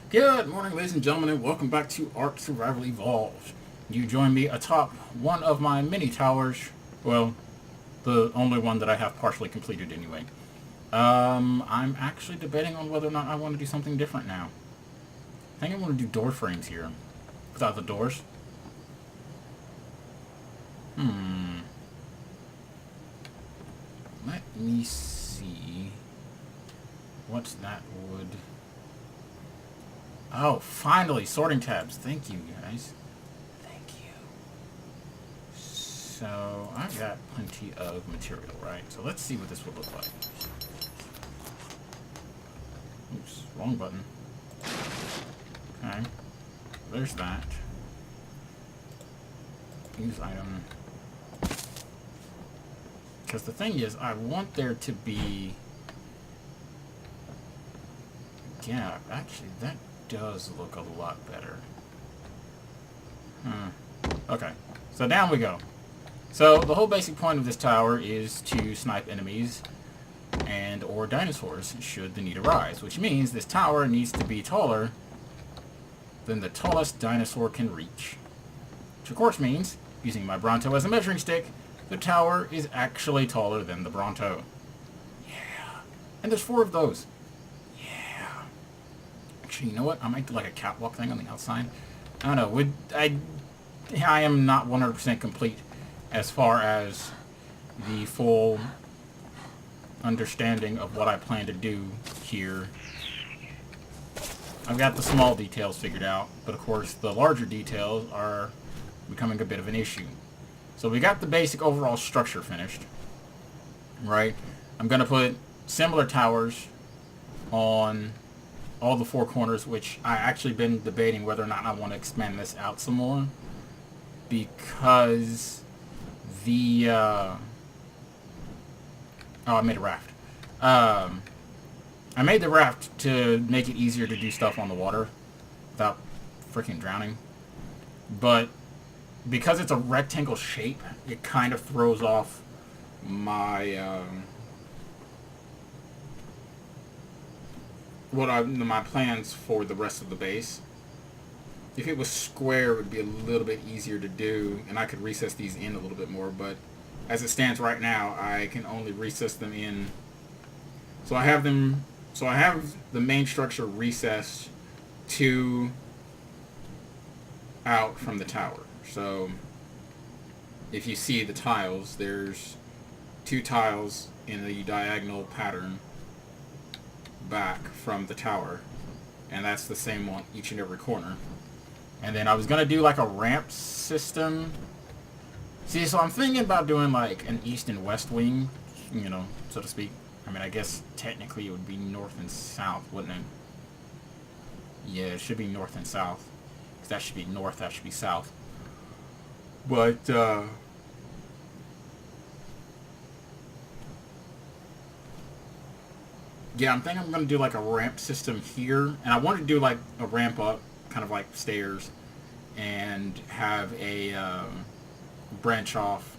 Good morning, ladies and gentlemen, and welcome back to Ark Survival Evolved. You join me atop one of my mini towers. Well, the only one that I have partially completed anyway. I'm actually debating on whether or not I want to do something different now. I think I want to do door frames here. Without the doors. Hmm. Let me see. What's that wood? Oh, finally, sorting tabs. Thank you, guys. Thank you. So, I've got plenty of material, right? So let's see what this would look like. Oops, wrong button. Okay. There's that. Use item. Because the thing is, I want there to be... Yeah, actually, that does look a lot better. Okay, so down we go. So the whole basic point of this tower is to snipe enemies and or dinosaurs should the need arise, which means this tower needs to be taller than the tallest dinosaur can reach. Which of course means, using my Bronto as a measuring stick, the tower is actually taller than the Bronto. Yeah. And there's 4 of those. Actually, you know what? I might do like a catwalk thing on the outside. I don't know. I am not 100% complete as far as the full understanding of what I plan to do here. I've got the small details figured out, but of course the larger details are becoming a bit of an issue. So we got the basic overall structure finished, right? I'm going to put similar towers on all the 4 corners, which I actually been debating whether or not I want to expand this out some more, because the oh, I made a raft. I made the raft to make it easier to do stuff on the water without freaking drowning, but because it's a rectangle shape, it kind of throws off my my plans for the rest of the base. If it was square, it would be a little bit easier to do, and I could recess these in a little bit more, but as it stands right now, I can only recess them in. So I have the main structure recessed 2 out from the tower. So if you see the tiles, there's 2 tiles in a diagonal pattern back from the tower, and that's the same on each and every corner. And then I was gonna do like a ramp system. See, so I'm thinking about doing like an east and west wing, you know, so to speak. I mean, I guess technically it would be north and south, wouldn't it? Yeah, it should be north and south, because that should be north, that should be south. But yeah, I'm thinking I'm going to do like a ramp system here. And I want to do like a ramp up, kind of like stairs, and have a branch off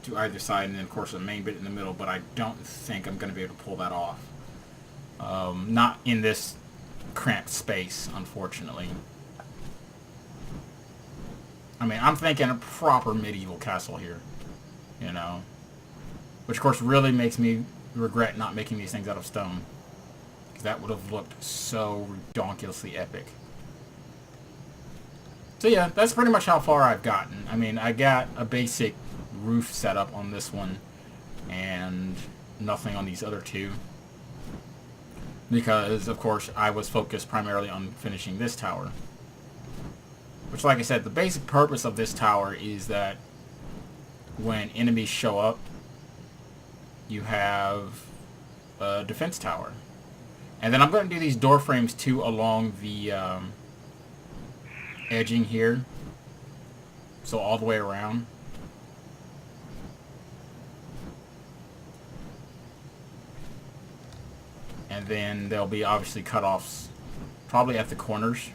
to either side, and then of course a main bit in the middle. But I don't think I'm going to be able to pull that off. Not in this cramped space, unfortunately. I mean, I'm thinking a proper medieval castle here, you know. Which of course really makes me regret not making these things out of stone. That would have looked so ridiculously epic. So yeah, that's pretty much how far I've gotten. I mean, I got a basic roof setup on this one, and nothing on these other 2. Because, of course, I was focused primarily on finishing this tower. Which, like I said, the basic purpose of this tower is that when enemies show up, you have a defense tower. And then I'm going to do these door frames too along the edging here. So all the way around. And then there'll be obviously cutoffs probably at the corners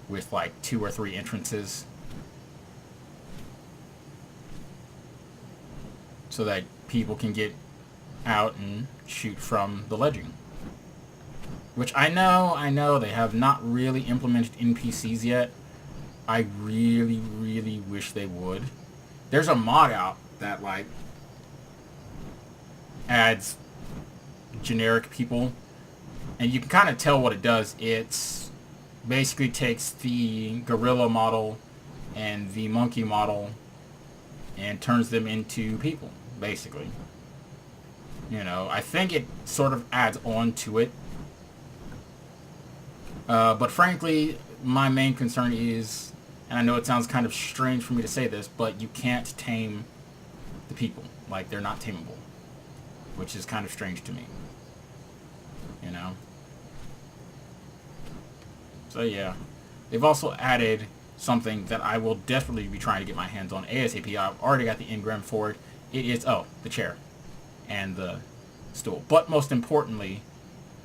with like 2 or 3 entrances. So that people can get out and shoot from the ledging. Which I know they have not really implemented NPCs yet. I really, really wish they would. There's a mod out that, like, adds generic people. And you can kind of tell what it does. It's basically takes the gorilla model and the monkey model and turns them into people, basically. You know, I think it sort of adds on to it. But frankly, my main concern is, and I know it sounds kind of strange for me to say this, but you can't tame the people. Like, they're not tameable. Which is kind of strange to me. You know? So yeah. They've also added something that I will definitely be trying to get my hands on ASAP. I've already got the engram for it. It is, the chair. And the stool. But most importantly,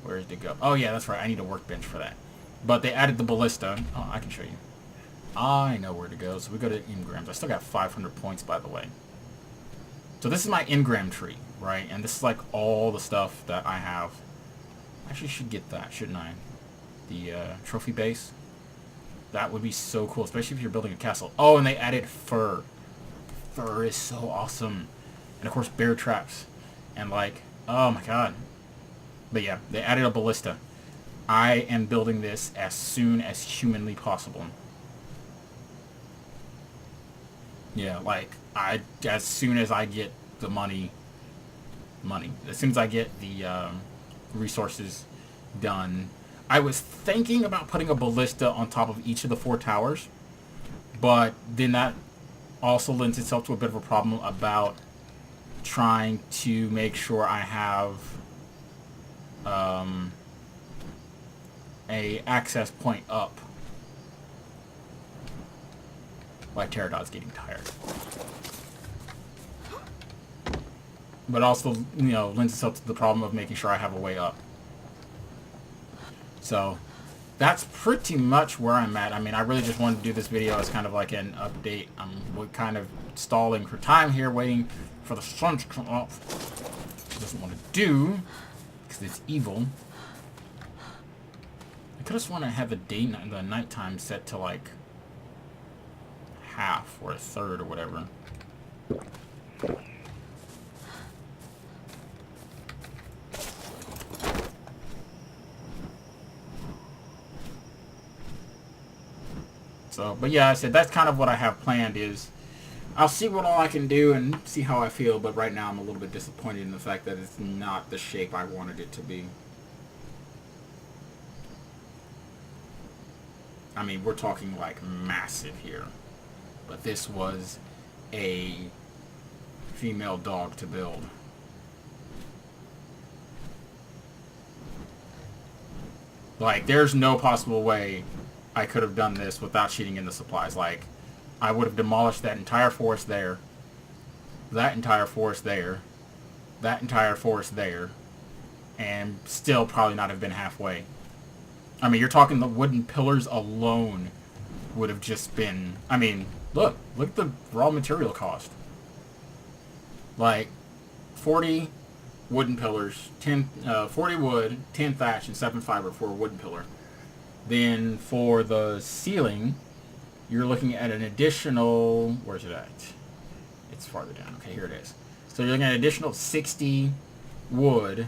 where did it go? Oh yeah, that's right. I need a workbench for that. But they added the ballista. Oh, I can show you. I know where to go. So we go to engrams. I still got 500 points, by the way. So this is my engram tree, right? And this is like all the stuff that I have. I actually should get that, shouldn't I? The trophy base. That would be so cool, especially if you're building a castle. Oh, and they added fur. Fur is so awesome. And of course, bear traps. And like, oh my god. But yeah, they added a ballista. I am building this as soon as humanly possible. Yeah, like, as soon as I get the money, as soon as I get the resources done. I was thinking about putting a ballista on top of each of the 4 towers, but then that also lends itself to a bit of a problem about trying to make sure I have a access point up. Like Pterodon's getting tired. But also, you know, lends itself to the problem of making sure I have a way up. So, that's pretty much where I'm at. I mean, I really just wanted to do this video as kind of like an update. I'm kind of stalling for time here, waiting for the sun to come up. It doesn't want to do, because it's evil. I could just want to have the nighttime set to like half or a third or whatever. So, but yeah, I said that's kind of what I have planned is I'll see what all I can do and see how I feel, but right now I'm a little bit disappointed in the fact that it's not the shape I wanted it to be. I mean, we're talking like massive here. But this was a female dog to build. Like, there's no possible way I could have done this without cheating in the supplies. Like, I would have demolished that entire forest there, that entire forest there, that entire forest there, and still probably not have been halfway. I mean, you're talking the wooden pillars alone would have just been... I mean, look at the raw material cost. Like, 40 wooden pillars, 40 wood, 10 thatch, and 7 fiber for a wooden pillar. Then for the ceiling, you're looking at an additional... Where's it at? It's farther down. Okay, here it is. So you're looking at an additional 60 wood,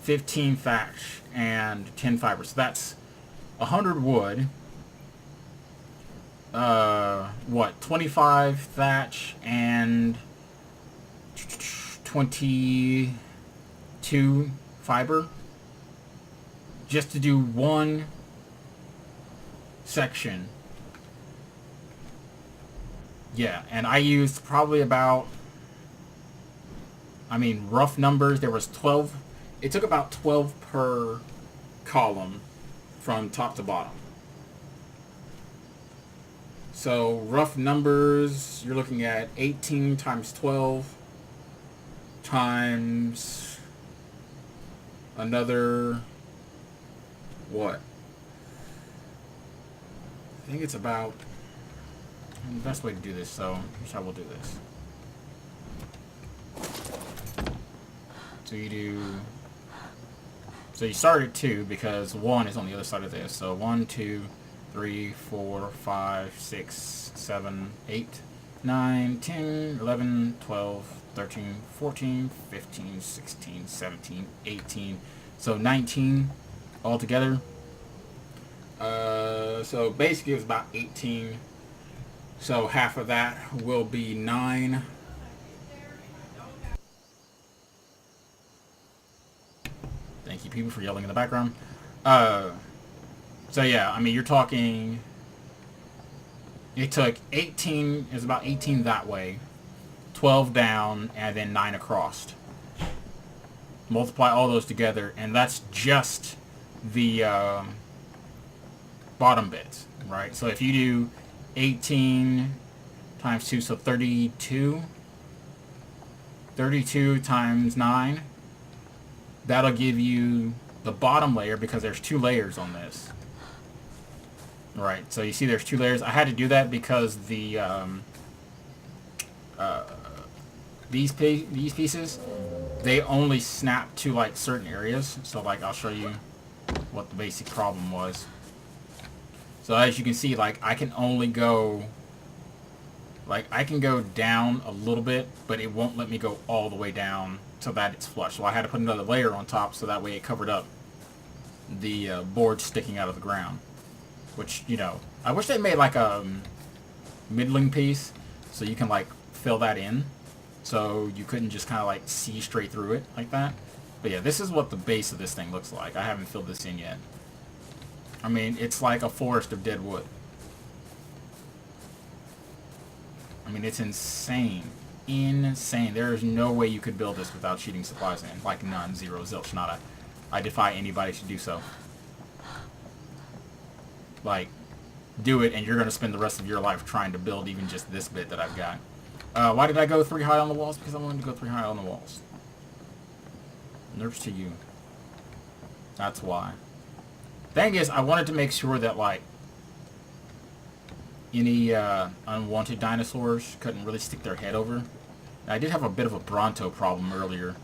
15 thatch, and 10 fiber. So that's 100 wood. 25 thatch and 22 fiber just to do one section. Yeah, and I used probably about, I mean, rough numbers, there was 12, it took about 12 per column from top to bottom. So, rough numbers, you're looking at 18 times 12 times another, what? I think it's about, the best way to do this, so here's how we'll do this. So So you start at 2 because 1 is on the other side of this. So 1, 2, 3, 4, 5, 6, 7, 8, 9, 10, 11, 12, 13, 14, 15, 16, 17, 18. So 19 altogether. So basically it was about 18. So half of that will be 9. Thank you, people, for yelling in the background. So yeah, I mean, you're talking... It took 18, it was about 18 that way, 12 down, and then 9 across. Multiply all those together, and that's just the bottom bits, right? So if you do 18 times 2, so 32. 32 times 9. That'll give you the bottom layer, because there's 2 layers on this. Right, so you see there's 2 layers. I had to do that because the these pieces, they only snap to like certain areas. So like I'll show you what the basic problem was. So as you can see, like I can only go, like I can go down a little bit, but it won't let me go all the way down so that it's flush. So I had to put another layer on top so that way it covered up the board sticking out of the ground. Which, you know, I wish they made like a middling piece so you can like fill that in. So you couldn't just kind of like see straight through it like that. But yeah, this is what the base of this thing looks like. I haven't filled this in yet. I mean, it's like a forest of dead wood. I mean, it's insane. Insane. There is no way you could build this without cheating supplies in. Like none, zero, zilch, nada. I defy anybody to do so. Like, do it, and you're going to spend the rest of your life trying to build even just this bit that I've got. Why did I go 3 high on the walls? Because I wanted to go 3 high on the walls. Nerves to you. That's why. Thing is, I wanted to make sure that, like, any unwanted dinosaurs couldn't really stick their head over. I did have a bit of a Bronto problem earlier.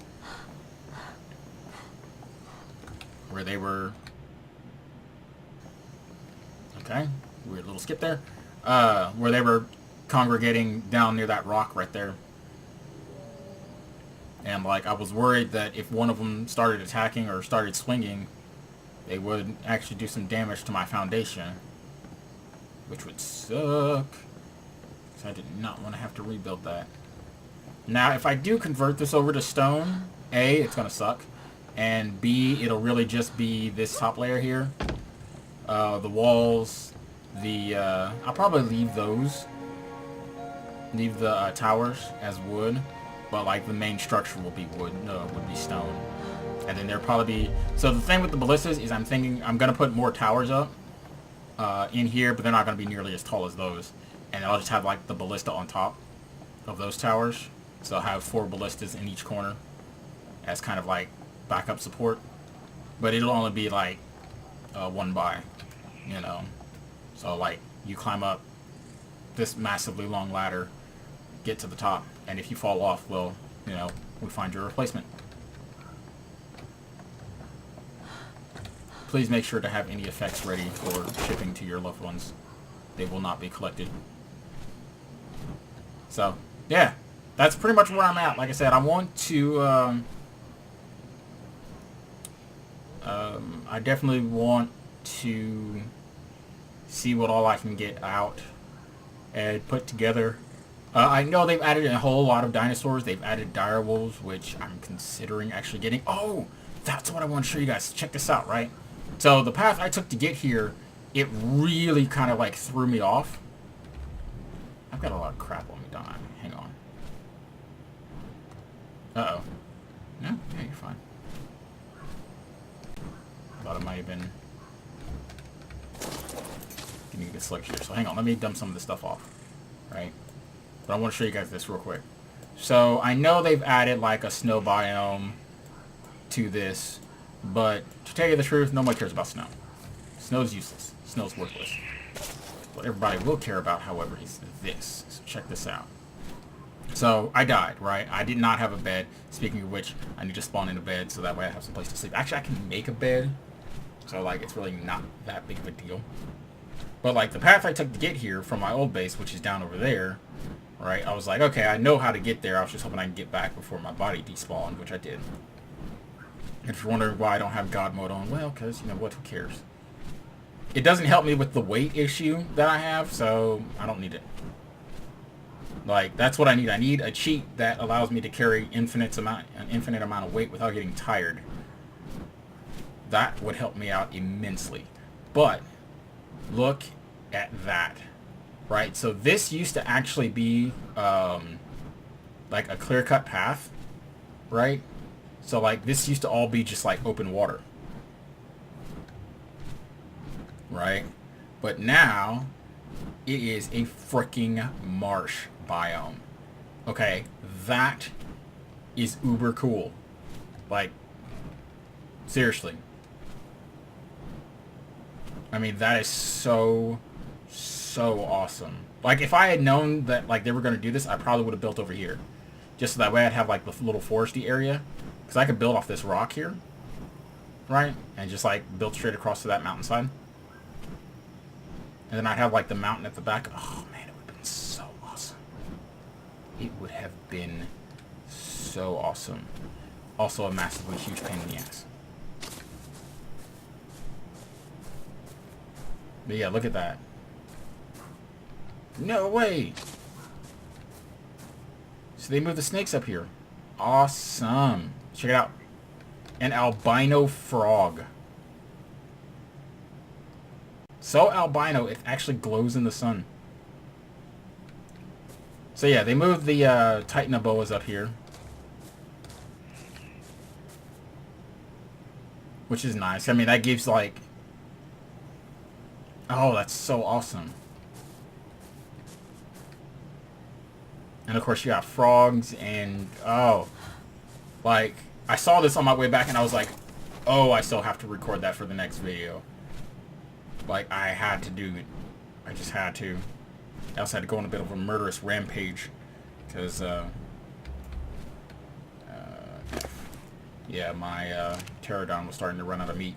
Where they were... Okay, weird little skip there. Where they were congregating down near that rock right there. And, like, I was worried that if one of them started attacking or started swinging, they would actually do some damage to my foundation. Which would suck. So I did not want to have to rebuild that. Now, if I do convert this over to stone, A, it's going to suck. And B, it'll really just be this top layer here. The walls, I'll probably leave those. Leave the towers as wood. But, like, the main structure will be wood. No, it would be stone. And then there'll probably be... So the thing with the ballistas is I'm thinking I'm going to put more towers up in here, but they're not going to be nearly as tall as those. And I'll just have, like, the ballista on top of those towers. So I'll have 4 ballistas in each corner as kind of, like, backup support. But it'll only be, like, 1 by, you know. So, like, you climb up this massively long ladder, get to the top, and if you fall off, well, you know, we find your replacement. Please make sure to have any effects ready for shipping to your loved ones. They will not be collected. So, yeah, that's pretty much where I'm at. Like I said, I want to, I definitely want to see what all I can get out and put together. I know they've added a whole lot of dinosaurs. They've added direwolves, which I'm considering actually getting. Oh, that's what I want to show you guys. Check this out, right? So the path I took to get here, it really kind of like threw me off. I've got a lot of crap on me, don't I? Hang on. Uh-oh. No? Yeah, you're fine. Thought it might have been getting a bit sluggish here. So hang on, let me dump some of this stuff off. Right? But I want to show you guys this real quick. So I know they've added like a snow biome to this, but to tell you the truth, nobody cares about snow. Snow's useless. Snow's worthless. What everybody will care about, however, is this. So check this out. So I died, right? I did not have a bed. Speaking of which, I need to spawn in a bed so that way I have some place to sleep. Actually, I can make a bed. So, like, it's really not that big of a deal. But, like, the path I took to get here from my old base, which is down over there, right? I was like, okay, I know how to get there. I was just hoping I can get back before my body despawned, which I did. And if you're wondering why I don't have God mode on, well, because, you know what, who cares? It doesn't help me with the weight issue that I have, so I don't need it. Like, that's what I need. I need a cheat that allows me to carry an infinite amount of weight without getting tired. That would help me out immensely. But look at that, right? So this used to actually be like a clear-cut path, right? So like this used to all be just like open water, right? But now it is a freaking marsh biome. Okay, that is uber cool. Like, seriously. I mean, that is so awesome. Like, if I had known that, like, they were going to do this, I probably would have built over here. Just so that way I'd have, like, the little foresty area. Because I could build off this rock here. Right? And just, like, build straight across to that mountainside. And then I'd have, like, the mountain at the back. Oh, man, it would have been so awesome. It would have been so awesome. Also a massively huge pain in the ass. But yeah, look at that. No way! So they moved the snakes up here. Awesome. Check it out. An albino frog. So albino, it actually glows in the sun. So yeah, they moved the Titanoboas up here. Which is nice. I mean, that gives like... Oh, that's so awesome. And of course you got frogs and... Oh. Like, I saw this on my way back and I was like, oh, I still have to record that for the next video. Like, I had to do it. I just had to. I also had to go on a bit of a murderous rampage. Because, yeah, my pterodon was starting to run out of meat.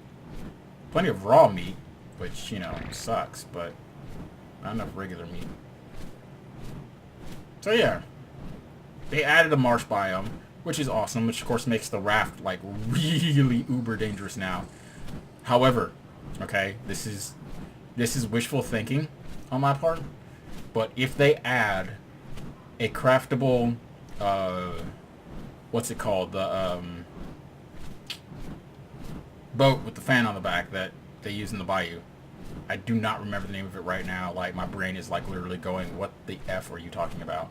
Plenty of raw meat, which, you know, sucks, but not enough regular meat. So, yeah. They added a marsh biome, which is awesome, which, of course, makes the raft, like, really uber dangerous now. However, okay, this is wishful thinking on my part, but if they add a craftable, what's it called, the boat with the fan on the back that they use in the bayou. I do not remember the name of it right now. Like, my brain is like literally going, what the F are you talking about?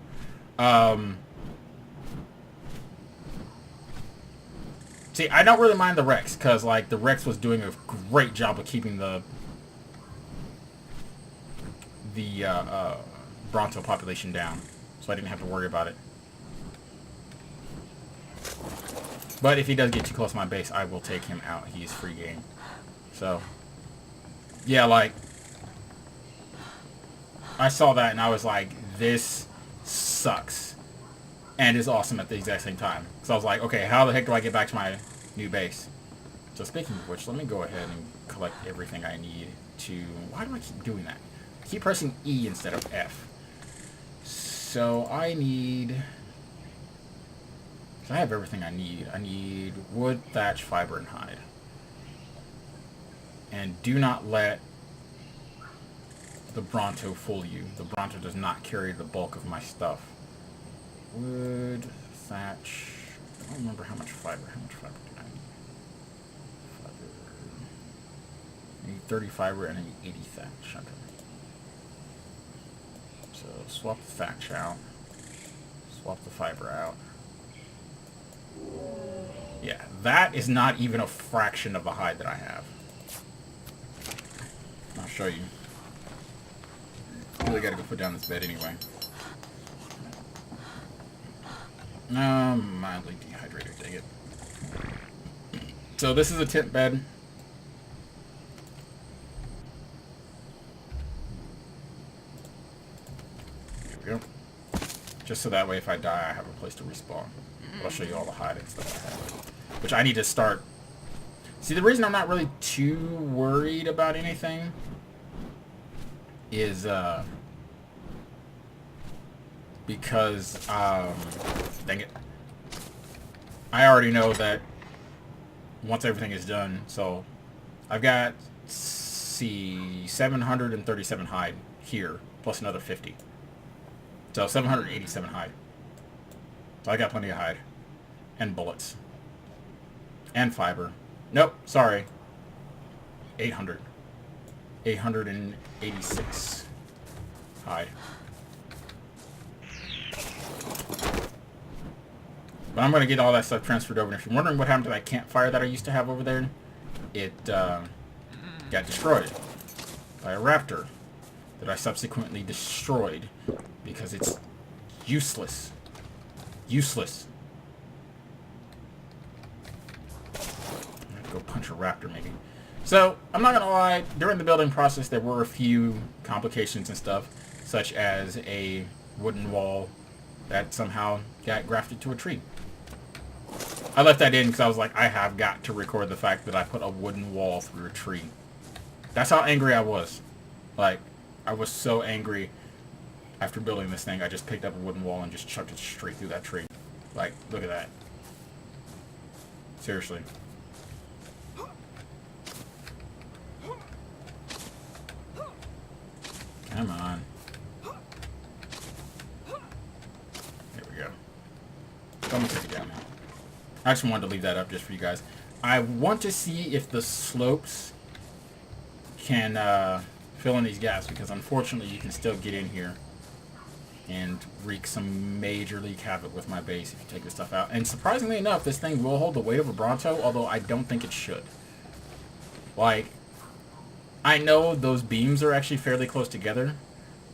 See, I don't really mind the Rex, because like the Rex was doing a great job of keeping the Bronto population down, so I didn't have to worry about it. But if he does get too close to my base, I will take him out. He's free game. So, yeah, like, I saw that and I was like, this sucks. And is awesome at the exact same time. So I was like, okay, how the heck do I get back to my new base? So speaking of which, let me go ahead and collect everything I need to... Why do I keep doing that? I keep pressing E instead of F. So I need... I have everything I need. I need wood, thatch, fiber, and hide. And do not let the Bronto fool you. The Bronto does not carry the bulk of my stuff. Wood, thatch. I don't remember how much fiber. How much fiber do I need? Fiber. I need 30 fiber and I need 80 thatch. Okay. So swap the thatch out. Swap the fiber out. Yeah, that is not even a fraction of the hide that I have. I'll show you. Really gotta go put down this bed anyway. Mildly dehydrated, dang it. So this is a tent bed. Here we go. Just so that way if I die, I have a place to respawn. But I'll show you all the hiding stuff I have. Which I need to start... See, the reason I'm not really too worried about anything is, because, dang it. I already know that once everything is done, so I've got, see, 737 hide here, plus another 50. So 787 hide. So I got plenty of hide. And bullets. And fiber. Nope, sorry. 800. 886 hide. But I'm going to get all that stuff transferred over. And if you're wondering what happened to that campfire that I used to have over there, it got destroyed by a raptor that I subsequently destroyed because it's useless. Useless. I'm going to go punch a raptor maybe. So, I'm not going to lie, during the building process there were a few complications and stuff, such as a wooden wall that somehow got grafted to a tree. I left that in because I was like, I have got to record the fact that I put a wooden wall through a tree. That's how angry I was. Like, I was so angry after building this thing, I just picked up a wooden wall and just chucked it straight through that tree. Like, look at that. Seriously. Come on. There we go. I'm going to take it down now. I just wanted to leave that up just for you guys. I want to see if the slopes can fill in these gaps, because unfortunately you can still get in here and wreak some majorly havoc with my base if you take this stuff out. And surprisingly enough, this thing will hold the weight of a Bronto, although I don't think it should. Like, I know those beams are actually fairly close together,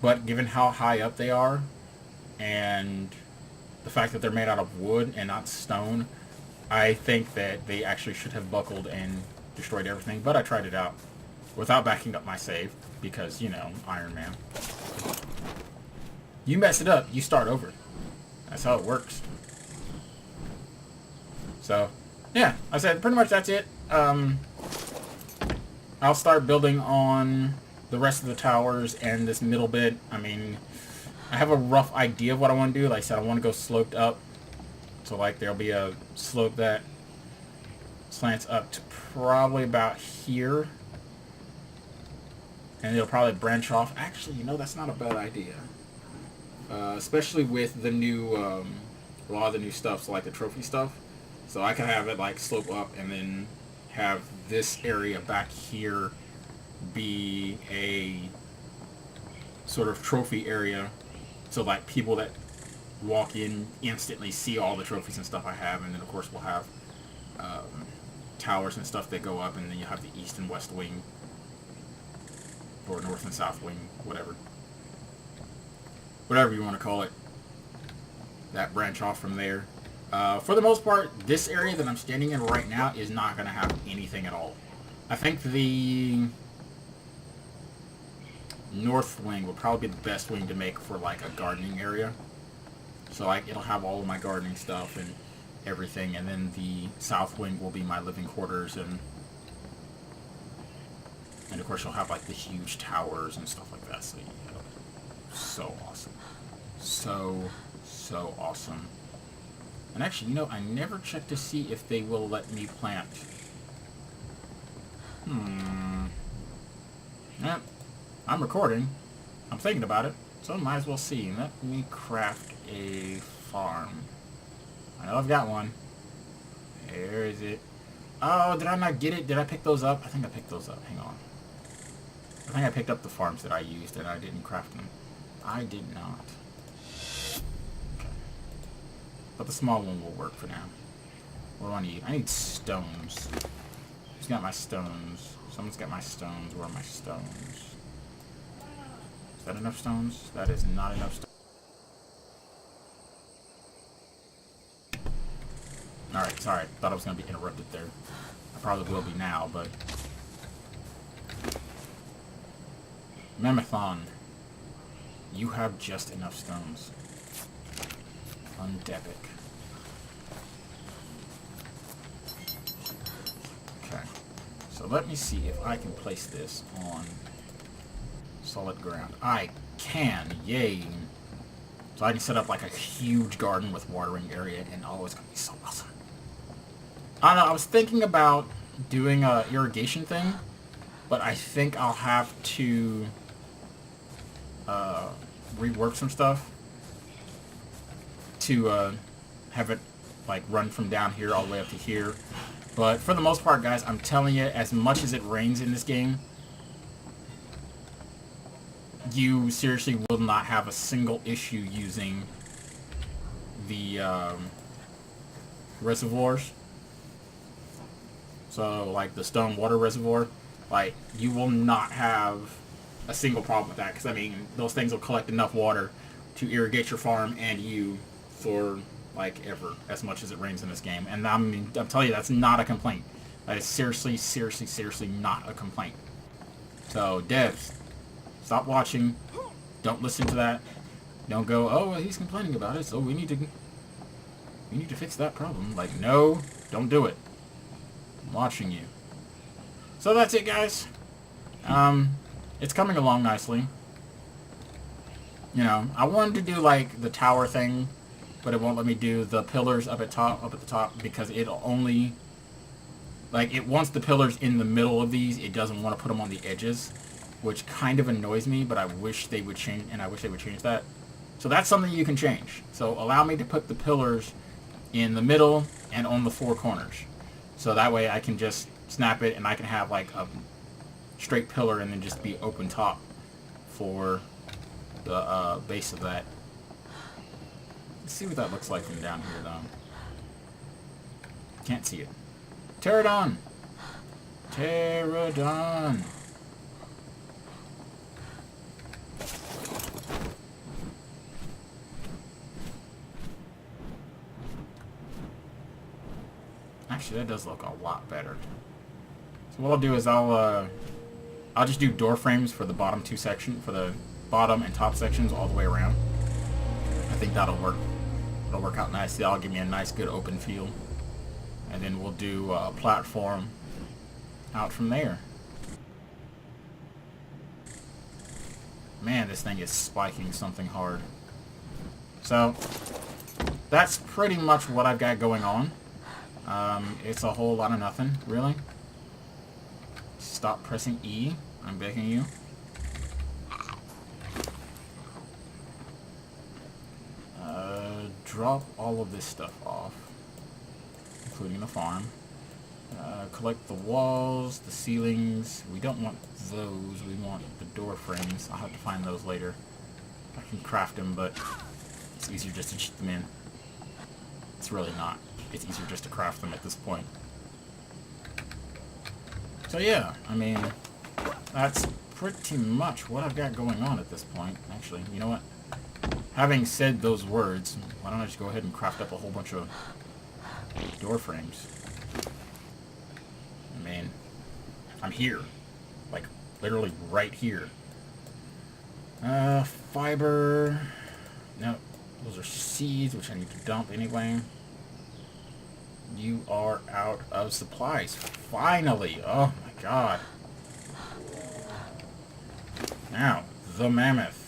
but given how high up they are, and the fact that they're made out of wood and not stone, I think that they actually should have buckled and destroyed everything. But I tried it out without backing up my save, because, you know, Iron Man. You mess it up, you start over. That's how it works. So, yeah, I said pretty much that's it. I'll start building on the rest of the towers and this middle bit. I mean, I have a rough idea of what I want to do. Like I said, I want to go sloped up. So, like, there'll be a slope that slants up to probably about here. And it'll probably branch off. Actually, you know, that's not a bad idea. Especially with the new, a lot of the new stuff, so like the trophy stuff. So I can have it like slope up and then have this area back here be a sort of trophy area. So like people that walk in instantly see all the trophies and stuff I have. And then of course we'll have towers and stuff that go up, and then you have the east and west wing. Or north and south wing, whatever. Whatever you want to call it. That branch off from there. For the most part, this area that I'm standing in right now is not going to have anything at all. I think the north wing will probably be the best wing to make for like a gardening area. So like it'll have all of my gardening stuff and everything, and then the south wing will be my living quarters, and of course you'll have like the huge towers and stuff like that. So so awesome. So awesome. And actually, you know, I never checked to see if they will let me plant. Yep. I'm recording. I'm thinking about it. So I might as well see. Let me craft a farm. I know I've got one. Where is it? Oh, did I not get it? Did I pick those up? I think I picked those up. Hang on. I think I picked up the farms that I used and I didn't craft them. I did not. Okay. But the small one will work for now. What do I need? I need stones. Who's got my stones? Someone's got my stones. Where are my stones? Is that enough stones? That is not enough stones. Alright, sorry. Thought I was going to be interrupted there. I probably will be now, but... Mammothon, you have just enough stones. Undepic. Okay. So let me see if I can place this on solid ground. I can. Yay. So I can set up like a huge garden with watering area, and oh, it's gonna be so awesome. I don't know, I was thinking about doing a irrigation thing, but I think I'll have to rework some stuff to have it like run from down here all the way up to here. But for the most part, guys, I'm telling you, as much as it rains in this game, you seriously will not have a single issue using the reservoirs. So, like the stone water reservoir, like, you will not have a single problem with that. Because, I mean, those things will collect enough water to irrigate your farm and you for, like, ever, as much as it rains in this game. And I'm telling you, that's not a complaint. That is seriously, seriously, seriously not a complaint. So, devs, stop watching. Don't listen to that. Don't go, oh, well, he's complaining about it, so we need to fix that problem. Like, no, don't do it. I'm watching you. So that's it, guys. It's coming along nicely. You know, I wanted to do like the tower thing, but it won't let me do the pillars up at the top, because it'll only, like, it wants the pillars in the middle of these. It doesn't want to put them on the edges, which kind of annoys me, but I wish they would change, and I wish they would change that. So that's something you can change. So allow me to put the pillars in the middle and on the four corners. So that way I can just snap it, and I can have like a straight pillar and then just be open top for the base of that. Let's see what that looks like from down here, though. Can't see it. Pterodon! Pterodon! Actually, that does look a lot better. So what I'll do is I'll just do door frames for the bottom two sections, for the bottom and top sections all the way around. I think that'll work. It'll work out nicely. That'll give me a nice, good open feel. And then we'll do a platform out from there. Man, this thing is spiking something hard. So, that's pretty much what I've got going on. It's a whole lot of nothing, really. Stop pressing E. I'm begging you. Drop all of this stuff off, including the farm. Collect the walls, the ceilings. We don't want those. We want the door frames. I'll have to find those later. I can craft them, but it's easier just to cheat them in. It's really not. It's easier just to craft them at this point. So yeah, I mean, that's pretty much what I've got going on at this point. Actually, you know what? Having said those words, why don't I just go ahead and craft up a whole bunch of door frames? I mean, I'm here. Like, literally right here. Fiber. No, those are seeds, which I need to dump anyway. You are out of supplies. Finally! Oh my god. Now, the mammoth.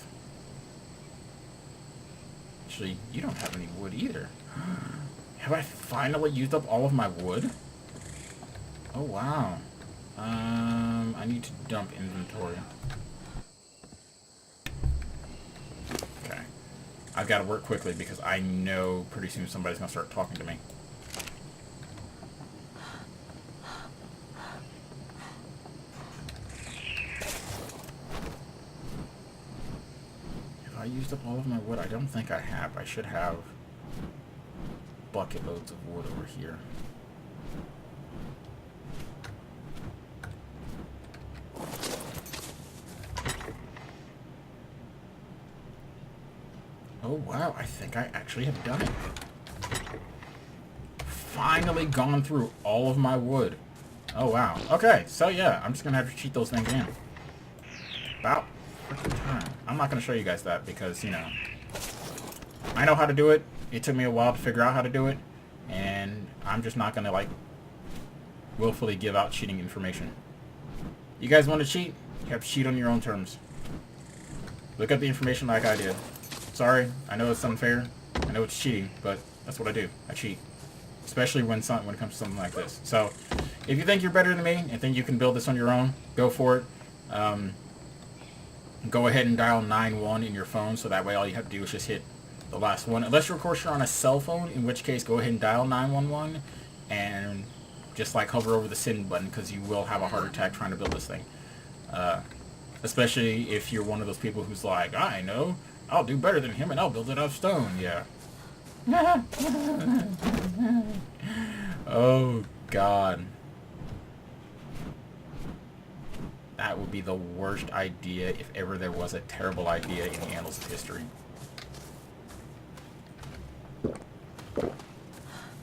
Actually, you don't have any wood either. Have I finally used up all of my wood? Oh wow. I need to dump inventory. Okay. I've got to work quickly because I know pretty soon somebody's going to start talking to me. I used up all of my wood? I don't think I have. I should have bucket loads of wood over here. Oh wow, I think I actually have done it. Finally gone through all of my wood. Oh wow. Okay, so yeah, I'm just gonna have to cheat those things in. About freaking time. I'm not gonna show you guys that because, you know, I know how to do it. It took me a while to figure out how to do it, and I'm just not gonna like willfully give out cheating information. You guys want to cheat? You have to cheat on your own terms. Look up the information like I did. Sorry, I know it's unfair. I know it's cheating, but that's what I do. I cheat. Especially when it comes to something like this. So, if you think you're better than me and think you can build this on your own, go for it. Go ahead and dial 911 in your phone, so that way all you have to do is just hit the last one. Unless, of course, you're on a cell phone, in which case go ahead and dial 911 and just like hover over the send button, because you will have a heart attack trying to build this thing. Especially if you're one of those people who's like, I know, I'll do better than him and I'll build it out of stone. Yeah. Oh, God. That would be the worst idea if ever there was a terrible idea in the annals of history.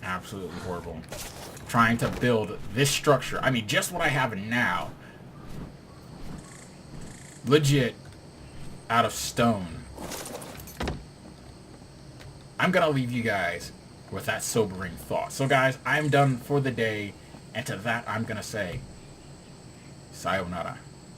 Absolutely horrible. Trying to build this structure. I mean, just what I have now. Legit. Out of stone. I'm gonna leave you guys with that sobering thought. So guys, I'm done for the day. And to that, I'm gonna say, sayonara.